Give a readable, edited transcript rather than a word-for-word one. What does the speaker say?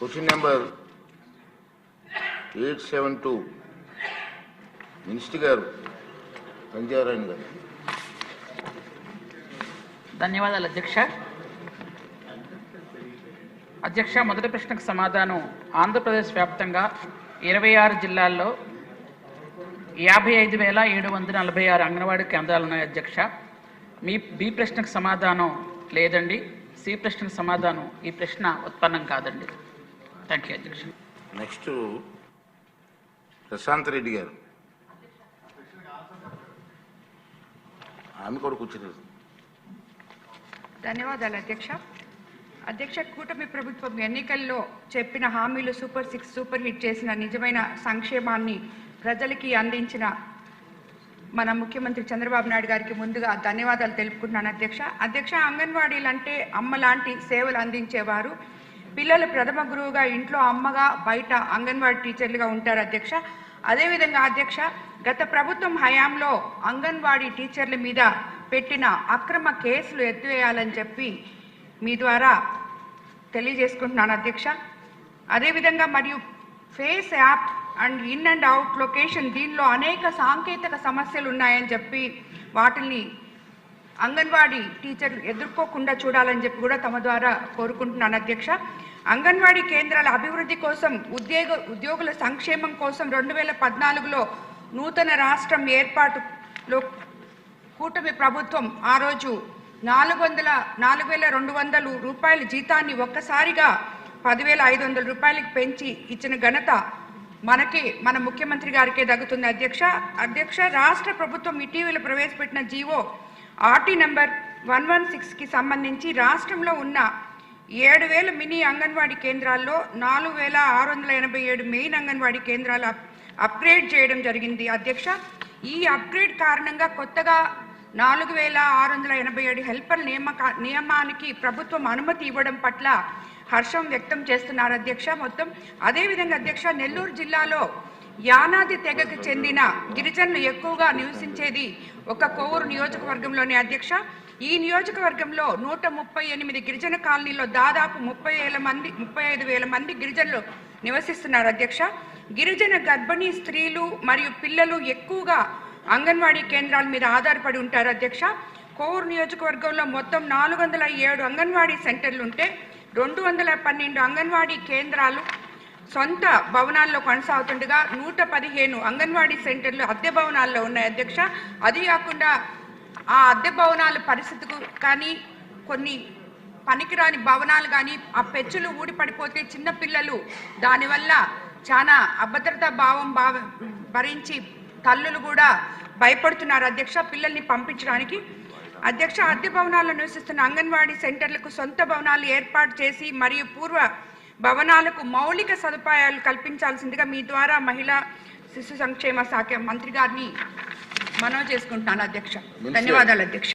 Question number 872 minister గారు సంజయరాయన్ గారు. ధన్యవాదాలు అధ్యక్ష. అధ్యక్ష, మొదటి ప్రశ్నకు సమాధానం. ఆంధ్రప్రదేశ్ వ్యాప్తంగా 26 జిల్లాల్లో 55,746 అంగన్వాడీ కేంద్రాలు ఉన్నాయి అధ్యక్ష. బి ప్రశ్నకు సమాధానం లేదండి. సి ప్రశ్నకు సమాధానం ఈ ప్రశ్న ఉత్పన్నం కాదండి. థ్యాంక్ యూ అధ్యక్ష. నెక్స్ట్ ప్రశాంత్ రెడ్డి గారు. ఆమె కూడా కూర్చున్నారు. ధన్యవాదాలు అధ్యక్ష. అధ్యక్ష, కూటమి ప్రభుత్వం ఎన్నికల్లో చెప్పిన హామీలు సూపర్ 6 సూపర్ హిట్ చేసిన నిజమైన సంక్షేమాన్ని ప్రజలకి అందించిన మన ముఖ్యమంత్రి చంద్రబాబు నాయుడు గారికి ముందుగా ధన్యవాదాలు తెలుపుకుంటున్నాను అధ్యక్ష. అధ్యక్ష, అంగన్వాడీలు అంటే అమ్మ లాంటి సేవలు అందించేవారు. పిల్లలు ప్రథమ గురువుగా ఇంట్లో అమ్మగా, బయట అంగన్వాడీ టీచర్లుగా ఉంటారు అధ్యక్ష. అదేవిధంగా అధ్యక్ష, గత ప్రభుత్వం హయాంలో అంగన్వాడీ టీచర్ల మీద పెట్టిన అక్రమ కేసులు ఎత్తివేయాలని చెప్పి మీ ద్వారా తెలియజేసుకుంటున్నాను అధ్యక్ష. అదేవిధంగా మరియు face app and in and out location, దీనిలో అనేక సాంకేతిక సమస్యలు ఉన్నాయని చెప్పి వాటిని అంగన్వాడీ టీచర్లు ఎదుర్కోకుండా చూడాలని చెప్పి కూడా తమ ద్వారా కోరుకుంటున్నాను అధ్యక్ష. అంగన్వాడీ కేంద్రాల అభివృద్ధి కోసం, ఉద్యోగుల సంక్షేమం కోసం 2014లో నూతన రాష్ట్రం ఏర్పాటులో కూటమి ప్రభుత్వం ఆ రోజు 4,200 రూపాయల జీతాన్ని ఒక్కసారిగా 10,500 రూపాయలకి పెంచి ఇచ్చిన ఘనత మన ముఖ్యమంత్రి గారికే దక్కుతుంది అధ్యక్ష. రాష్ట్ర ప్రభుత్వం ఇటీవల ప్రవేశపెట్టిన జీవో ఆర్టీ నంబర్ 116కి సంబంధించి రాష్ట్రంలో ఉన్న 7,000 మినీ అంగన్వాడీ కేంద్రాల్లో 4,687 మెయిన్ అంగన్వాడీ కేంద్రాలు అప్గ్రేడ్ చేయడం జరిగింది అధ్యక్ష. ఈ అప్గ్రేడ్ కారణంగా కొత్తగా 4,687 హెల్పర్ నియమానికి ప్రభుత్వం అనుమతి ఇవ్వడం పట్ల హర్షం వ్యక్తం చేస్తున్నారు అధ్యక్ష. అదేవిధంగా అధ్యక్ష, నెల్లూరు జిల్లాలో యానాది తెగకు చెందిన గిరిజనులు ఎక్కువగా నివసించేది ఒక కొవ్వూరు నియోజకవర్గంలోనే అధ్యక్ష. ఈ నియోజకవర్గంలో 138 గిరిజన కాలనీలో దాదాపు 35,000 మంది గిరిజనులు నివసిస్తున్నారు అధ్యక్ష. గిరిజన గర్భిణీ స్త్రీలు మరియు పిల్లలు ఎక్కువగా అంగన్వాడీ కేంద్రాల మీద ఆధారపడి ఉంటారు అధ్యక్ష. కొవ్వూరు నియోజకవర్గంలో మొత్తం 407 అంగన్వాడీ సెంటర్లు ఉంటే 212 అంగన్వాడీ కేంద్రాలు సొంత భవనాల్లో కొనసాగుతుండగా 115 అంగన్వాడీ సెంటర్లు అద్దె భవనాల్లో ఉన్నాయి అధ్యక్ష. అది కాకుండా ఆ అద్దె భవనాల పరిస్థితికి కానీ, కొన్ని పనికిరాని భవనాలు కానీ, ఆ పెచ్చులు ఊడిపడిపోతే చిన్నపిల్లలు దానివల్ల చాలా అభద్రతా భావం భరించి తల్లులు కూడా భయపడుతున్నారు అధ్యక్ష పిల్లల్ని పంపించడానికి. అధ్యక్ష, అద్దె భవనాల్లో నివసిస్తున్న అంగన్వాడీ సెంటర్లకు సొంత భవనాలు ఏర్పాటు చేసి మరియు పూర్వ భవనాలకు మౌలిక సదుపాయాలు కల్పించాల్సిందిగా మీ ద్వారా మహిళా శిశు సంక్షేమ శాఖ మంత్రి గారిని మనవి చేసుకుంటున్నాను అధ్యక్ష. ధన్యవాదాలు అధ్యక్ష.